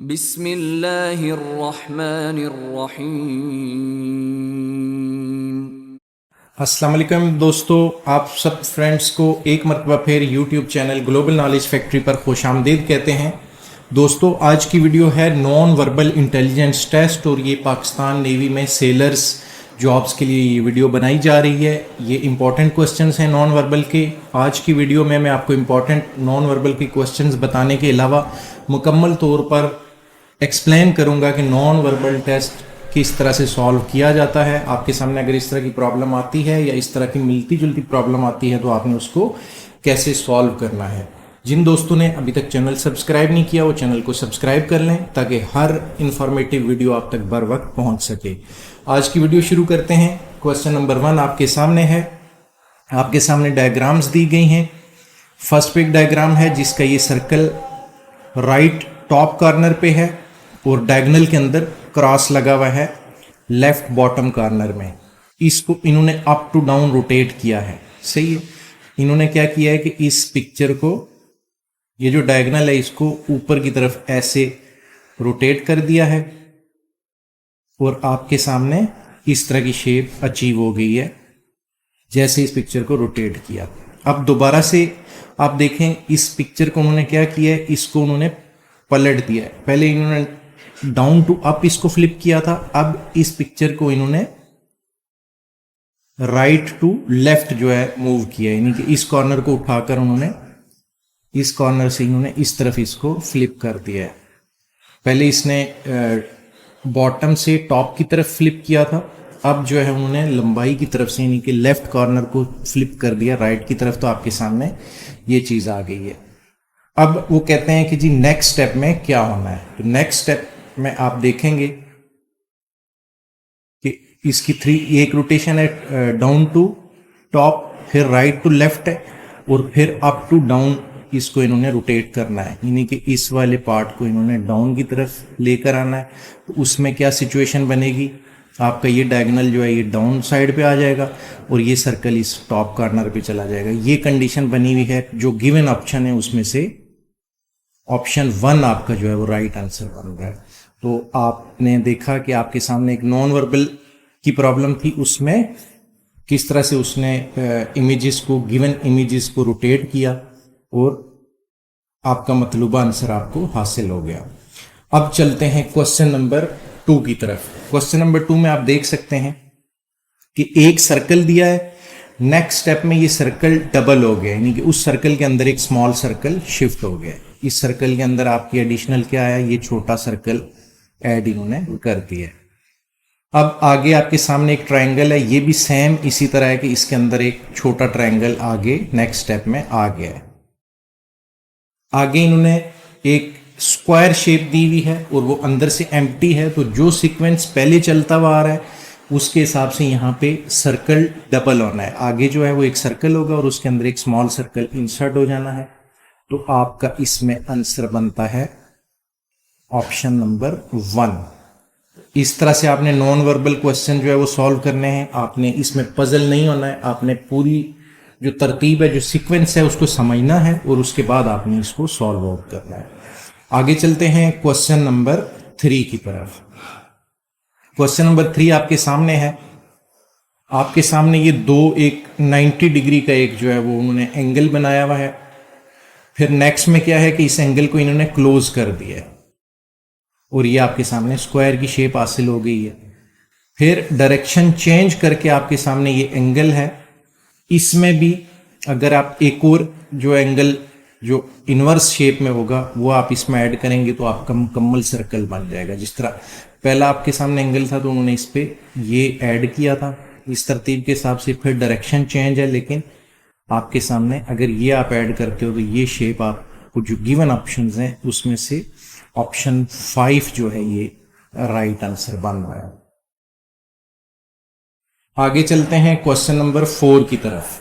बिस्मिल्लाहिर्रहमानिर्रहीम। अस्सलाम वालेकुम दोस्तों, आप सब फ्रेंड्स को एक मरतबा फिर YouTube channel global knowledge factory पर खुश आमदीद कहते हैं। दोस्तों, आज की वीडियो है नॉन वर्बल इंटेलिजेंस टेस्ट और ये पाकिस्तान नेवी में सेलर्स जॉब्स के लिए ये वीडियो बनाई जा रही है। ये इंपॉर्टेंट क्वेश्चंस हैं नॉन वर्बल के। आज की वीडियो में मैं आपको इंपॉर्टेंट नॉन वर्बल के क्वेश्चंस बताने के अलावा मुकम्मल तौर पर एक्सप्लेन करूंगा कि नॉन वर्बल टेस्ट किस तरह से सॉल्व किया जाता है। आपके सामने अगर इस तरह की प्रॉब्लम आती है या इस तरह की मिलती जुलती प्रॉब्लम आती है तो आपने उसको कैसे सॉल्व करना है। जिन दोस्तों ने अभी तक चैनल सब्सक्राइब नहीं किया वो चैनल को सब्सक्राइब कर लें ताकि हर इंफॉर्मेटिव वीडियो आप तक बर वक्त पहुंच सके। आज की वीडियो शुरू करते हैं। क्वेश्चन नंबर 1 आपके सामने है। आपके सामने डायग्राम्स दी गई हैं। फर्स्ट पे एक डायग्राम है जिसका ये सर्कल राइट टॉप कॉर्नर पे है और डायगोनल के अंदर क्रॉस लगा हुआ है लेफ्ट बॉटम कॉर्नर में। इसको इन्होंने अप टू डाउन रोटेट किया है। सही है। इन्होंने क्या किया है कि इस पिक्चर को, ये जो डायगोनल है, इसको ऊपर की तरफ ऐसे रोटेट कर दिया है और आपके सामने इस तरह की शेप अचीव हो गई है जैसे इस पिक्चर को रोटेट किया। अब दोबारा से आप देखें, इस पिक्चर को उन्होंने क्या किया है, इसको उन्होंने पलट दिया है। पहले इन्होंने डाउन टू अप इसको फ्लिप किया था, अब इस पिक्चर को इन्होंने राइट टू लेफ्ट जो है मूव किया है। यानी कि इस कॉर्नर को उठाकर उन्होंने इस कॉर्नर से इन्होंने इस तरफ इसको फ्लिप कर दिया है। पहले इसने बॉटम से टॉप की तरफ फ्लिप किया था, अब जो है उन्होंने लंबाई की तरफ से यानी कि लेफ्ट कॉर्नर को फ्लिप कर दिया राइट की तरफ। तो आपके सामने ये चीज आ गई है। अब वो कहते हैं कि जी नेक्स्ट स्टेप में क्या होना है। तो नेक्स्ट स्टेप में आप देखेंगे कि इसकी एक रोटेशन है डाउन टू टॉप, फिर राइट टू लेफ्ट है और फिर अप टू डाउन इसको इन्होंने रोटेट करना है। यानी कि इस वाले पार्ट को इन्होंने डाउन की तरफ लेकर आना है। तो उसमें क्या सिचुएशन बनेगी, आपका ये डायगोनल जो है ये डाउन साइड पे आ जाएगा और ये सर्कल इस टॉप कॉर्नर पे चला जाएगा। ये कंडीशन बनी हुई है। जो गिवन ऑप्शन है उसमें से ऑप्शन 1 आपका जो है वो राइट आंसर बन रहा है। तो आपने देखा कि आपके सामने एक नॉन वर्बल की प्रॉब्लम थी, उसमें किस तरह से उसने इमेजेस को, गिवन इमेजेस को रोटेट किया और आपका मतलूबा आंसर आपको हासिल हो गया। अब चलते हैं क्वेश्चन नंबर 2 की तरफ। क्वेश्चन नंबर 2 में आप देख सकते हैं कि एक सर्कल दिया है। नेक्स्ट स्टेप में ये सर्कल डबल हो गया, यानी कि उस सर्कल के अंदर एक स्मॉल सर्कल शिफ्ट हो गया। इस सर्कल के अंदर आपकी एडिशनल क्या आया, ये छोटा सर्कल ऐड इन्होंने कर दिया। अब आगे आपके सामने एक ट्रायंगल है, ये भी सेम इसी तरह है कि इसके अंदर एक छोटा ट्रायंगल आगे नेक्स्ट स्टेप में आ गया है। आगे इन्होंने एक स्क्वायर शेप दी हुई है और वो अंदर से एम्प्टी है। तो जो सीक्वेंस पहले चलता हुआ आ रहा है उसके हिसाब से यहाँ पे सर्कल डबल होना है। आगे जो है वो एक सर्कल होगा और उसके अंदर एक स्मॉल सर्कल इंसर्ट हो जाना है। तो आपका इसमें आंसर बनता है ऑप्शन नंबर 1। इस तरह से आपने नॉन वर्बल क्वेश्चन जो है वो सॉल्व करने हैं। आपने इसमें पजल नहीं होना है, आपने पूरी जो तरतीब है, जो सीक्वेंस है, उसको समझना है और उसके बाद आपने इसको सॉल्व आउट करना है। आगे चलते हैं क्वेश्चन नंबर 3 की तरफ। क्वेश्चन नंबर 3 आपके सामने है। आपके सामने ये एक 90 डिग्री का एक जो है वो उन्होंने एंगल बनाया हुआ है। फिर नेक्स्ट में क्या है कि इस एंगल को इन्होंने क्लोज कर दिया है और ये आपके सामने स्क्वायर की शेप हासिल हो गई है। फिर डायरेक्शन चेंज करके आपके सामने ये एंगल है। इसमें भी अगर आप एक और जो एंगल जो इनवर्स शेप में होगा वो आप इसमें ऐड करेंगे तो आपका मुकम्मल सर्कल बन जाएगा। जिस तरह पहला आपके सामने एंगल था तो उन्होंने इस पे ये ऐड किया था इस तरतीब के हिसाब से। फिर डायरेक्शन चेंज है, लेकिन आपके सामने अगर ये आप ऐड करते हो तो ये शेप आपको जो गिवन ऑप्शंस हैं उसमें से ऑप्शन 5 जो है ये राइट आंसर बन रहा है। आगे चलते हैं क्वेश्चन नंबर 4 की तरफ।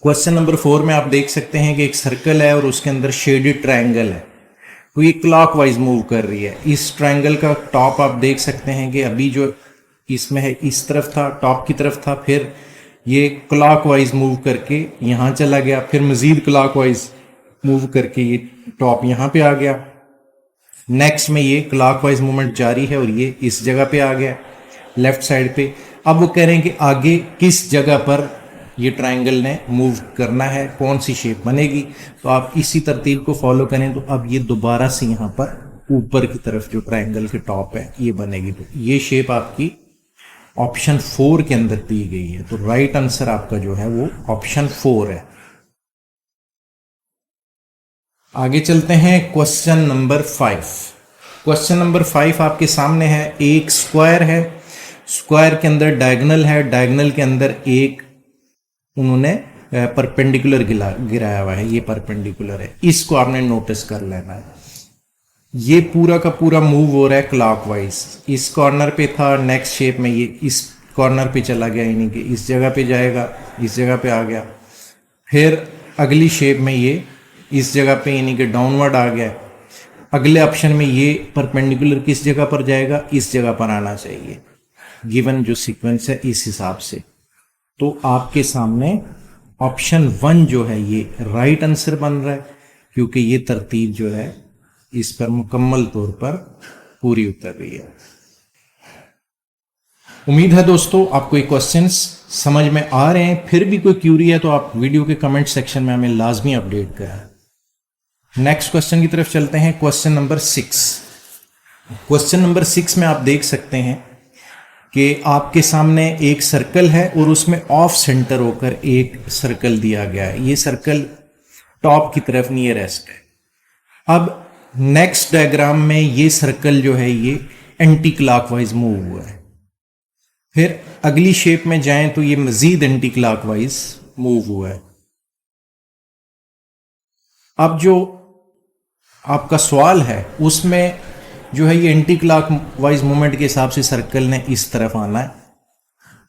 क्वेश्चन नंबर 4 में आप देख सकते हैं कि एक सर्कल है और उसके अंदर शेडेड ट्रायंगल है। तो ये क्लॉकवाइज मूव कर रही है। इस ट्रायंगल का टॉप आप देख सकते हैं कि अभी जो इसमें है इस तरफ था, टॉप की तरफ था, फिर ये क्लॉकवाइज मूव करके यहाँ चला गया, फिर मजीद क्लॉकवाइज मूव करके ये टॉप यहाँ पे आ गया। नेक्स्ट में ये क्लॉकवाइज मूवमेंट जारी है और ये इस जगह पे आ गया लेफ्ट साइड पे। अब वो कह रहे हैं कि आगे किस जगह पर ये ट्रायंगल ने मूव करना है, कौन सी शेप बनेगी। तो आप इसी तरतीब को फॉलो करें तो अब ये दोबारा से यहाँ पर ऊपर की तरफ जो ट्रायंगल के टॉप है ये बनेगी। तो ये शेप आपकी ऑप्शन 4 के अंदर दी गई है। तो राइट आंसर आपका जो है वो ऑप्शन 4 है। आगे चलते हैं क्वेश्चन नंबर 5। क्वेश्चन नंबर 5 आपके सामने है। एक स्क्वायर है, स्क्वायर के अंदर डायगोनल है, डायगोनल के अंदर एक उन्होंने परपेंडिकुलर गिराया हुआ है, ये परपेंडिकुलर है, इसको आपने नोटिस कर लेना है। ये पूरा का पूरा मूव हो रहा है क्लॉकवाइज। इस कॉर्नर पे था, नेक्स्ट शेप में ये इस कॉर्नर पे चला गया, यानी कि इस जगह पे जाएगा, इस जगह पे आ गया। फिर अगली शेप में ये इस जगह पे यानी कि डाउनवर्ड आ गया। अगले ऑप्शन में ये परपेंडिकुलर किस जगह पर जाएगा, इस जगह पर आना चाहिए, गिवन जो सीक्वेंस है इस हिसाब से। तो आपके सामने ऑप्शन 1 जो है ये राइट आंसर बन रहा है, क्योंकि ये तरतीब जो है इस पर मुकम्मल तौर पर पूरी उतर रही है। उम्मीद है दोस्तों आपको ये क्वेश्चंस समझ में आ रहे हैं। फिर भी कोई क्यूरी है तो आप वीडियो के कमेंट सेक्शन में हमें लाजमी अपडेट करें। नेक्स्ट क्वेश्चन की तरफ चलते हैं। Question number 6। क्वेश्चन नंबर 6 में आप देख सकते हैं कि आपके सामने एक सर्कल है और उसमें ऑफ सेंटर होकर एक सर्कल दिया गया है। ये सर्कल टॉप की तरफ नियरेस्ट है। अब नेक्स्ट डायग्राम में ये सर्कल जो है ये एंटी क्लॉकवाइज मूव हुआ है। फिर अगली शेप में जाएं तो ये मजीद एंटी क्लॉकवाइज मूव हुआ है। अब जो आपका सवाल है उसमें जो है ये एंटी क्लॉकवाइज मूवमेंट के हिसाब से सर्कल ने इस तरफ आना है।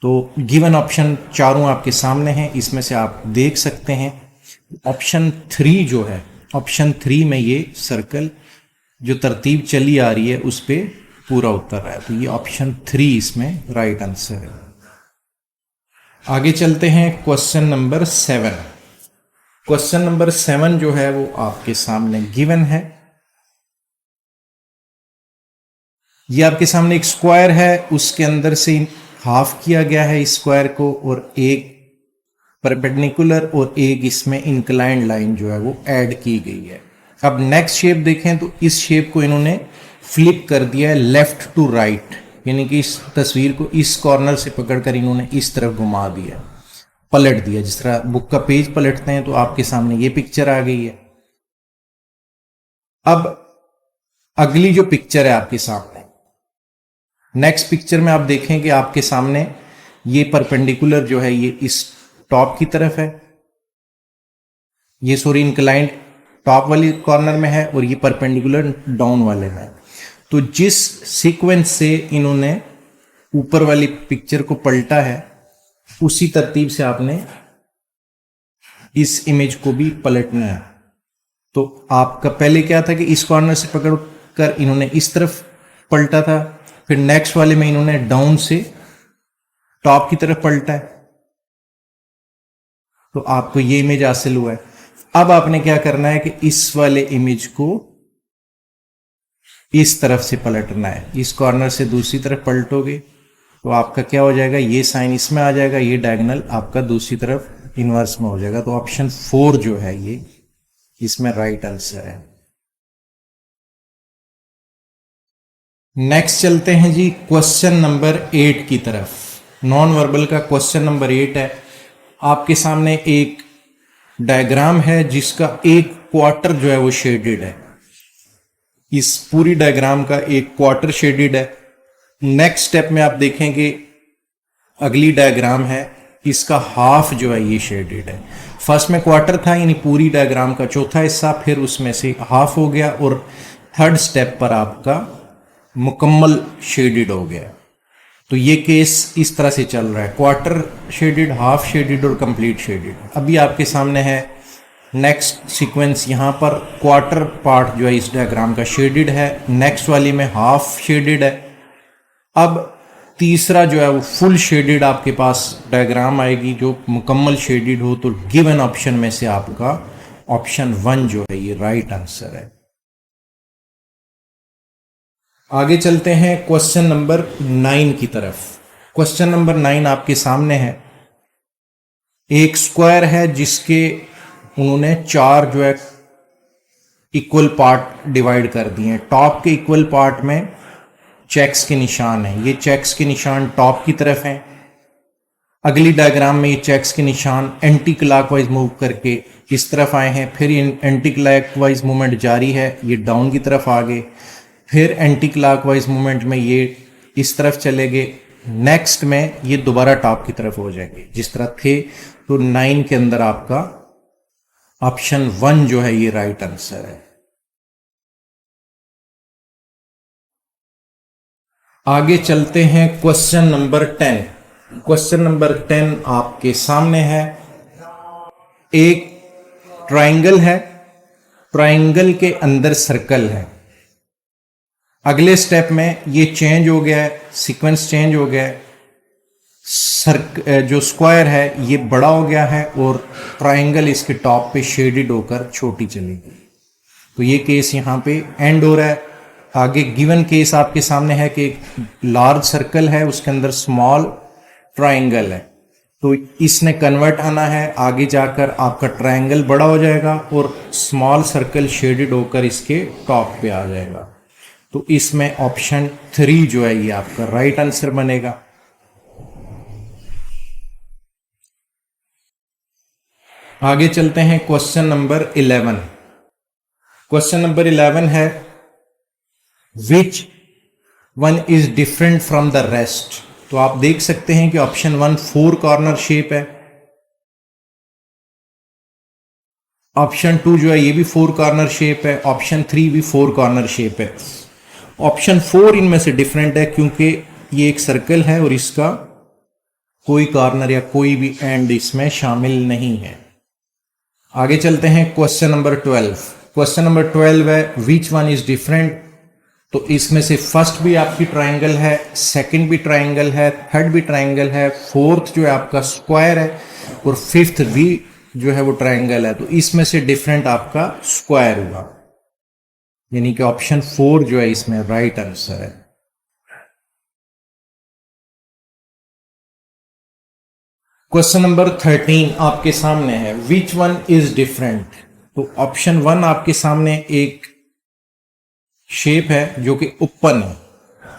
तो गिवन ऑप्शन चारों आपके सामने हैं, इसमें से आप देख सकते हैं ऑप्शन 3 जो है, ऑप्शन 3 में ये सर्कल जो तरतीब चली आ रही है उस पर पूरा उतर रहा है। तो ये ऑप्शन 3 इसमें राइट आंसर है। आगे चलते हैं क्वेश्चन नंबर 7। क्वेश्चन नंबर 7 जो है वो आपके सामने गिवन है। ये आपके सामने एक स्क्वायर है, उसके अंदर से हाफ किया गया है इस स्क्वायर को, और एक परपेंडिकुलर और एक इसमें इंक्लाइंड लाइन जो है वो ऐड की गई है। अब नेक्स्ट शेप देखें तो इस शेप को इन्होंने फ्लिप कर दिया है लेफ्ट टू राइट, यानी कि इस तस्वीर को इस कॉर्नर से पकड़कर इन्होंने इस तरफ घुमा दिया, पलट दिया। जिस तरह बुक का पेज पलटते हैं तो आपके सामने ये पिक्चर आ गई है। अब अगली जो पिक्चर है आपके सामने, नेक्स्ट पिक्चर में आप देखें कि आपके सामने ये परपेंडिकुलर जो है ये इस टॉप की तरफ है, ये सॉरी इंक्लाइंड टॉप वाली कॉर्नर में है, और ये परपेंडिकुलर डाउन वाले में है। तो जिस सीक्वेंस से इन्होंने ऊपर वाली पिक्चर को पलटा है उसी तरतीब से आपने इस इमेज को भी पलटना है। तो आपका पहले क्या था कि इस कॉर्नर से पकड़कर इन्होंने इस तरफ पलटा था, फिर नेक्स्ट वाले में इन्होंने डाउन से टॉप की तरफ पलटा है। तो आपको ये इमेज हासिल हुआ है। अब आपने क्या करना है कि इस वाले इमेज को इस तरफ से पलटना है। इस कॉर्नर से दूसरी तरफ पलटोगे तो आपका क्या हो जाएगा, ये साइन इसमें आ जाएगा, ये डायगोनल आपका दूसरी तरफ इनवर्स में हो जाएगा। तो ऑप्शन 4 जो है ये इसमें राइट आंसर है। नेक्स्ट चलते हैं जी क्वेश्चन नंबर 8 की तरफ। नॉन वर्बल का क्वेश्चन नंबर 8 है। आपके सामने एक डायग्राम है जिसका एक क्वार्टर जो है वो शेडेड है। इस पूरी डायग्राम का एक क्वार्टर शेडेड है। नेक्स्ट स्टेप में आप देखेंगे अगली डायग्राम है, इसका हाफ जो है ये शेडेड है। फर्स्ट में क्वार्टर था यानी पूरी डायग्राम का चौथा हिस्सा, फिर उसमें से हाफ हो गया, और थर्ड स्टेप पर आपका मुकम्मल शेडेड हो गया। तो ये केस इस तरह से चल रहा है, क्वार्टर शेडेड, हाफ शेडेड और कंप्लीट शेडेड। अभी आपके सामने है नेक्स्ट सीक्वेंस, यहाँ पर क्वार्टर पार्ट जो है इस डायग्राम का शेडेड है, नेक्स्ट वाली में हाफ शेडेड है। अब तीसरा जो है वो फुल शेडेड आपके पास डायग्राम आएगी जो मुकम्मल शेडेड हो। तो गिवन ऑप्शन में से आपका ऑप्शन 1 जो है ये राइट आंसर है। आगे चलते हैं क्वेश्चन नंबर 9 की तरफ। क्वेश्चन नंबर 9 आपके सामने है। एक स्क्वायर है जिसके उन्होंने चार जो है इक्वल पार्ट डिवाइड कर दिए हैं। टॉप के इक्वल पार्ट में चेक्स के निशान हैं। ये चेक्स के निशान टॉप की तरफ हैं। अगली डायग्राम में ये चेक्स के निशान एंटी क्लॉकवाइज मूव करके इस तरफ आए हैं। फिर एंटी क्लॉकवाइज मूवमेंट जारी है, ये डाउन की तरफ आ गए। फिर एंटी क्लॉकवाइज मूवमेंट में ये इस तरफ चले गए। नेक्स्ट में ये दोबारा टॉप की तरफ हो जाएंगे जिस तरह थे। तो 9 के अंदर आपका ऑप्शन 1 जो है ये राइट आंसर है। आगे चलते हैं क्वेश्चन नंबर 10। क्वेश्चन नंबर 10 आपके सामने है। एक ट्रायंगल है, ट्रायंगल के अंदर सर्कल है। अगले स्टेप में ये चेंज हो गया है, सीक्वेंस चेंज हो गया है। जो स्क्वायर है ये बड़ा हो गया है और ट्रायंगल इसके टॉप पे शेडेड होकर छोटी चलेगी। तो ये केस यहां पे एंड हो रहा है। आगे गिवन केस आपके सामने है कि एक लार्ज सर्कल है, उसके अंदर स्मॉल ट्रायंगल है। तो इसने कन्वर्ट आना है, आगे जाकर आपका ट्रायंगल बड़ा हो जाएगा और स्मॉल सर्कल शेडेड होकर इसके टॉप पे आ जाएगा। तो इसमें ऑप्शन 3 जो है ये आपका राइट आंसर बनेगा। आगे चलते हैं क्वेश्चन नंबर 11। क्वेश्चन नंबर 11 है which one is different from the rest. तो आप देख सकते हैं कि ऑप्शन 1 4 कॉर्नर शेप है। ऑप्शन 2 जो है ये भी 4 कॉर्नर शेप है। ऑप्शन 3 भी 4 कॉर्नर शेप है। ऑप्शन 4 इनमें से डिफरेंट है क्योंकि ये एक सर्कल है और इसका कोई कॉर्नर या कोई भी एंड इसमें शामिल नहीं है। आगे चलते हैं क्वेश्चन नंबर 12। क्वेश्चन नंबर 12 है विच वन इज डिफरेंट। तो इसमें से फर्स्ट भी आपकी ट्रायंगल है, सेकंड भी ट्रायंगल है, थर्ड भी ट्रायंगल है, फोर्थ जो है आपका स्क्वायर है और फिफ्थ भी जो है वो ट्रायंगल है। तो इसमें से डिफरेंट आपका स्क्वायर हुआ, यानी कि ऑप्शन 4 जो है इसमें राइट आंसर है। क्वेश्चन नंबर 13 आपके सामने है विच वन इज डिफरेंट। तो ऑप्शन 1 आपके सामने एक शेप है जो कि ओपन है।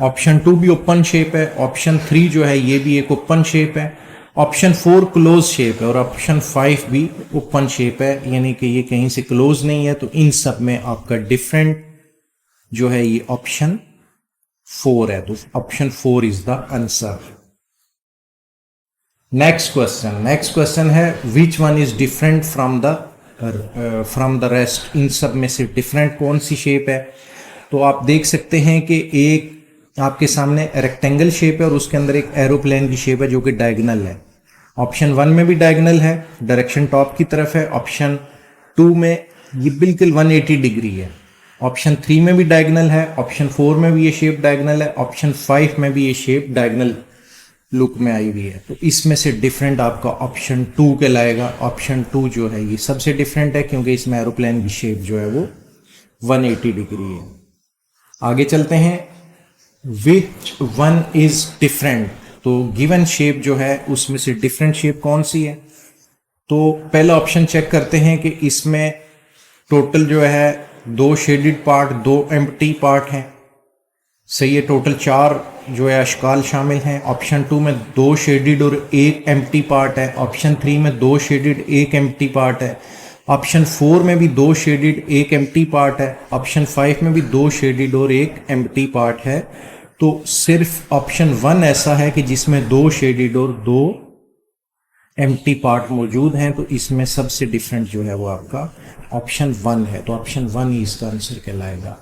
ऑप्शन 2 भी ओपन शेप है। ऑप्शन 3 जो है ये भी एक ओपन शेप है। ऑप्शन 4 क्लोज शेप है और ऑप्शन 5 भी ओपन शेप है, यानी कि ये कहीं से क्लोज नहीं है। तो इन सब में आपका डिफरेंट जो है ये ऑप्शन 4 है। तो option 4 is the answer. Next question है which one is different from the rest. इन सब में से डिफरेंट कौन सी शेप है। तो आप देख सकते हैं कि एक आपके सामने रेक्टेंगल शेप है और उसके अंदर एक एरोप्लेन की शेप है जो कि डायगोनल है। ऑप्शन 1 में भी डायगोनल है, डायरेक्शन टॉप की तरफ है। ऑप्शन 2 में ये बिल्कुल 180 डिग्री है। ऑप्शन 3 में भी डायगोनल है। ऑप्शन 4 में भी ये शेप डायगोनल है। ऑप्शन 5 में भी ये शेप डायगोनल लुक में आई हुई है। तो इसमें से डिफरेंट आपका ऑप्शन 2 कहलाएगा। ऑप्शन 2 जो है ये सबसे डिफरेंट है क्योंकि इसमें एरोप्लेन की शेप जो है वो 180 डिग्री है। आगे चलते हैं विच वन इज डिफरेंट। तो गिवन शेप जो है उसमें से डिफरेंट शेप कौन सी है। तो पहला ऑप्शन चेक करते हैं कि इसमें टोटल जो है 2 शेडेड पार्ट, 2 एम्प्टी पार्ट हैं। सही है, टोटल 4 जो है अशकाल शामिल हैं। ऑप्शन 2 में 2 शेडेड और 1 एम्प्टी पार्ट है। ऑप्शन 3 में 2 शेडेड 1 एम्प्टी पार्ट है। ऑप्शन 4 में भी 2 शेडेड 1 एम्प्टी पार्ट है। ऑप्शन 5 में भी 2 शेडेड और 1 एम्प्टी पार्ट है। तो सिर्फ ऑप्शन 1 ऐसा है कि जिसमें 2 शेडेड और 2 एम्प्टी पार्ट मौजूद हैं। तो इसमें सबसे डिफरेंट जो है वो आपका ऑप्शन 1 है। तो ऑप्शन 1 ही इसका आंसर कहलाएगा।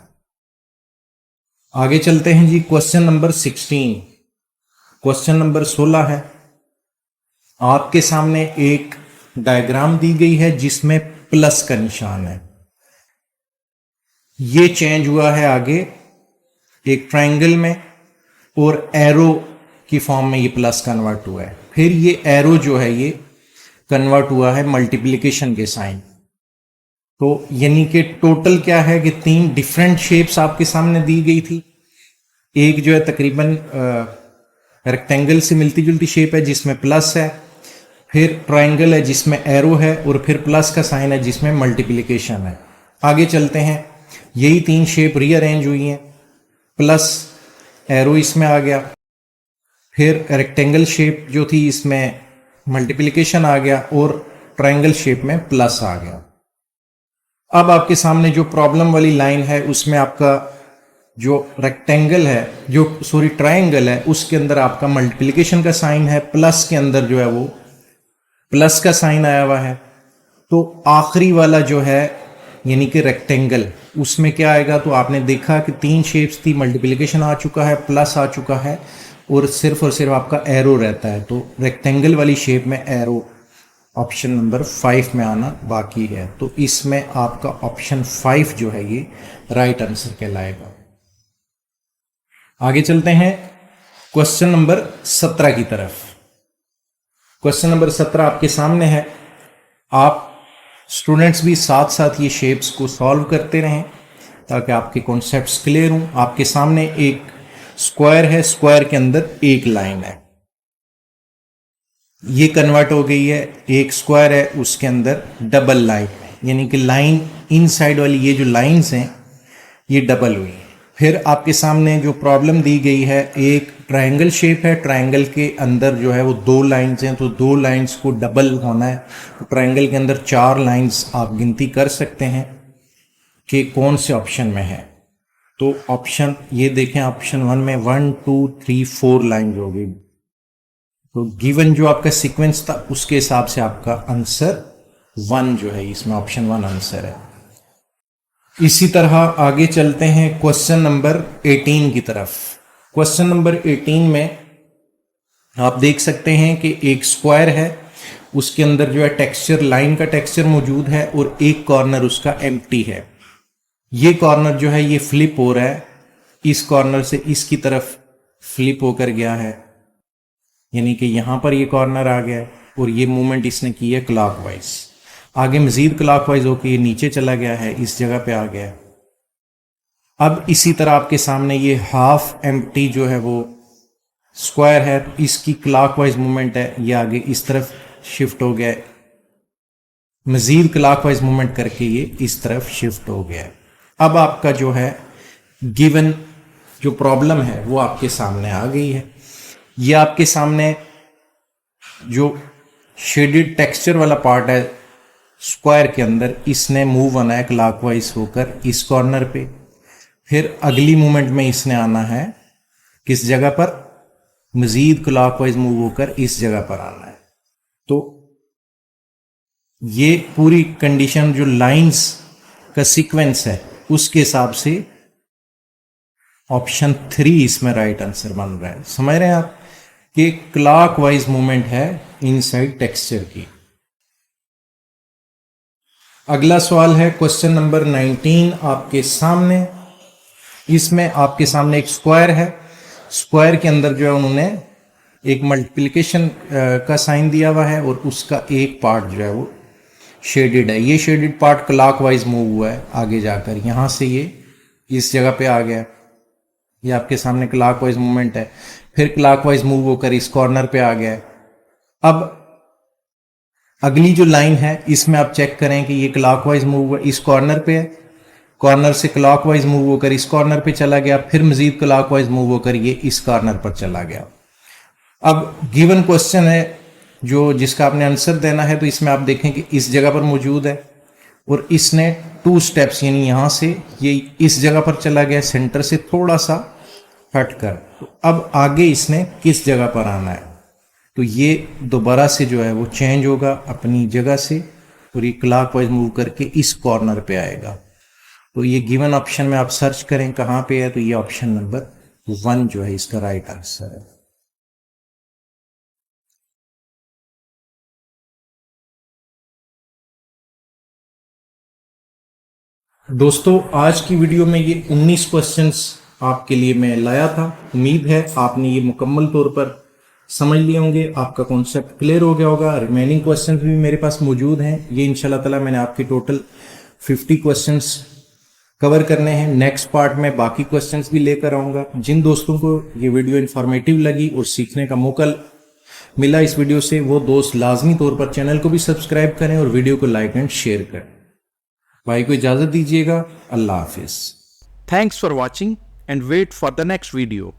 आगे चलते हैं जी क्वेश्चन नंबर 16। क्वेश्चन नंबर 16 है आपके सामने एक डायग्राम दी गई है जिसमें प्लस का निशान है। ये चेंज हुआ है आगे एक ट्रायंगल में और एरो की फॉर्म में ये प्लस कन्वर्ट हुआ है। फिर ये एरो जो है ये कन्वर्ट हुआ है मल्टीप्लिकेशन के साइन। तो यानी कि टोटल क्या है कि 3 डिफरेंट शेप्स आपके सामने दी गई थी। एक जो है तकरीबन रेक्टेंगल से मिलती जुलती शेप है जिसमें प्लस है, फिर ट्रायंगल है जिसमें एरो है, और फिर प्लस का साइन है जिसमें मल्टीप्लिकेशन है। आगे चलते हैं, यही 3 शेप रीअरेंज हुई हैं, प्लस एरो इसमें आ गया, फिर रेक्टेंगल शेप जो थी इसमें मल्टीप्लिकेशन आ गया, और ट्रायंगल शेप में प्लस आ गया। अब आपके सामने जो प्रॉब्लम वाली लाइन है उसमें आपका जो रेक्टेंगल है, जो सॉरी ट्रायंगल है, उसके अंदर आपका मल्टीप्लिकेशन का साइन है, प्लस के अंदर जो है वो प्लस का साइन आया हुआ है। तो आखिरी वाला जो है यानी कि रेक्टेंगल, उसमें क्या आएगा, तो आपने देखा कि 3 शेप्स थी, मल्टीप्लिकेशन आ चुका है, प्लस आ चुका है, और सिर्फ आपका एरो रहता है। तो रेक्टेंगल वाली शेप में एरो ऑप्शन नंबर 5 में आना बाकी है। तो इसमें आपका ऑप्शन 5 जो है ये राइट आंसर कहलाएगा। आगे चलते हैं क्वेश्चन नंबर 17 की तरफ। क्वेश्चन नंबर 17 आपके सामने है। आप स्टूडेंट्स भी साथ साथ ये शेप्स को सॉल्व करते रहें ताकि आपके कॉन्सेप्ट्स क्लियर हों। आपके सामने एक स्क्वायर है, स्क्वायर के अंदर एक लाइन है, ये कन्वर्ट हो गई है, एक स्क्वायर है उसके अंदर डबल लाइन है, यानी कि लाइन इनसाइड वाली ये जो लाइंस हैं ये डबल हुई है। फिर आपके सामने जो प्रॉब्लम दी गई है, एक ट्रायंगल शेप है, ट्रायंगल के अंदर जो है वो 2 लाइंस हैं, तो 2 लाइंस को डबल होना है। तो ट्रायंगल के अंदर 4 लाइंस आप गिनती कर सकते हैं कि कौन से ऑप्शन में है। तो ऑप्शन ये देखें, ऑप्शन 1 में 1 2 3 4 लाइन हो गई। तो गिवन जो आपका सीक्वेंस था उसके हिसाब से आपका आंसर 1 जो है, इसमें ऑप्शन 1 आंसर है। इसी तरह आगे चलते हैं क्वेश्चन नंबर 18 की तरफ। क्वेश्चन नंबर 18 में आप देख सकते हैं कि एक स्क्वायर है, उसके अंदर जो है टेक्सचर, लाइन का टेक्सचर मौजूद है, और एक कॉर्नर उसका एम्प्टी है। ये कॉर्नर जो है ये फ्लिप हो रहा है, इस कॉर्नर से इसकी तरफ फ्लिप होकर गया है, यानी कि यहां पर ये कॉर्नर आ गया है, और ये मूवमेंट इसने की है क्लॉकवाइज। आगे मजीद क्लॉकवाइज होकर ये नीचे चला गया है, इस जगह पे आ गया है। अब इसी तरह आपके सामने ये हाफ एम्प्टी जो है वो स्क्वायर है, इसकी क्लॉकवाइज मूवमेंट है, ये आगे इस तरफ शिफ्ट हो गया है, मजीद क्लॉकवाइज मूवमेंट करके ये इस तरफ शिफ्ट हो गया है। अब आपका जो है गिवन जो प्रॉब्लम है वो आपके सामने आ गई है। ये आपके सामने जो शेडेड टेक्सचर वाला पार्ट है स्क्वायर के अंदर, इसने मूव होना है क्लॉकवाइज होकर इस कॉर्नर पे, फिर अगली मूवमेंट में इसने आना है किस जगह पर, मजीद क्लॉकवाइज मूव होकर इस जगह पर आना है। तो ये पूरी कंडीशन जो लाइंस का सीक्वेंस है उसके हिसाब से ऑप्शन 3 इसमें राइट आंसर बन रहा है। समझ रहे हैं आप कि क्लॉकवाइज मूवमेंट है इनसाइड टेक्सचर की। अगला सवाल है क्वेश्चन नंबर 19 आपके सामने। इसमें आपके सामने एक स्क्वायर है, स्क्वायर के अंदर जो है उन्होंने एक मल्टीप्लिकेशन का साइन दिया हुआ है, और उसका एक पार्ट जो है वो शेडेड है। ये शेडेड पार्ट क्लॉकवाइज मूव हुआ है आगे जाकर, यहां से ये इस जगह पे आ गया, ये आपके सामने क्लॉकवाइज मूवमेंट है, फिर क्लॉकवाइज मूव होकर इस कॉर्नर पे आ गया है। अब अगली जो लाइन है इसमें आप चेक करें कि ये क्लॉकवाइज मूव हुआ इस कॉर्नर पे है, कॉर्नर से क्लॉकवाइज मूव होकर इस कॉर्नर पे चला गया, फिर मजीद क्लॉकवाइज मूव होकर ये इस कॉर्नर पर चला गया। अब गिवन क्वेश्चन है जो जिसका आपने आंसर देना है, तो इसमें आप देखें कि इस जगह पर मौजूद है, और इसने 2 स्टेप्स यानी यहां से ये इस जगह पर चला गया सेंटर से थोड़ा सा हट कर। तो अब आगे इसने किस जगह पर आना है, तो ये दोबारा से जो है वो चेंज होगा अपनी जगह से, और ये क्लॉकवाइज मूव करके इस कॉर्नर पे आएगा। तो ये गिवन ऑप्शन में आप सर्च करें कहां पे है, तो ये ऑप्शन नंबर 1 जो है इसका राइट आंसर है। दोस्तों आज की वीडियो में ये 19 क्वेश्चंस आपके लिए मैं लाया था। उम्मीद है आपने ये मुकम्मल तौर पर समझ लिए होंगे, आपका कॉन्सेप्ट क्लियर हो गया होगा। रिमेनिंग क्वेश्चंस भी मेरे पास मौजूद हैं, ये इंशाल्लाह ताला मैंने आपके टोटल 50 क्वेश्चंस कवर करने हैं। नेक्स्ट पार्ट में बाकी क्वेश्चंस भी लेकर आऊंगा। जिन दोस्तों को ये वीडियो इन्फॉर्मेटिव लगी और सीखने का मौका मिला इस वीडियो से, वो दोस्त लाजमी तौर पर चैनल को भी सब्सक्राइब करें और वीडियो को लाइक एंड शेयर करें। भाई को इजाजत दीजिएगा। अल्लाह हाफिज। Thanks for watching and wait for the next video.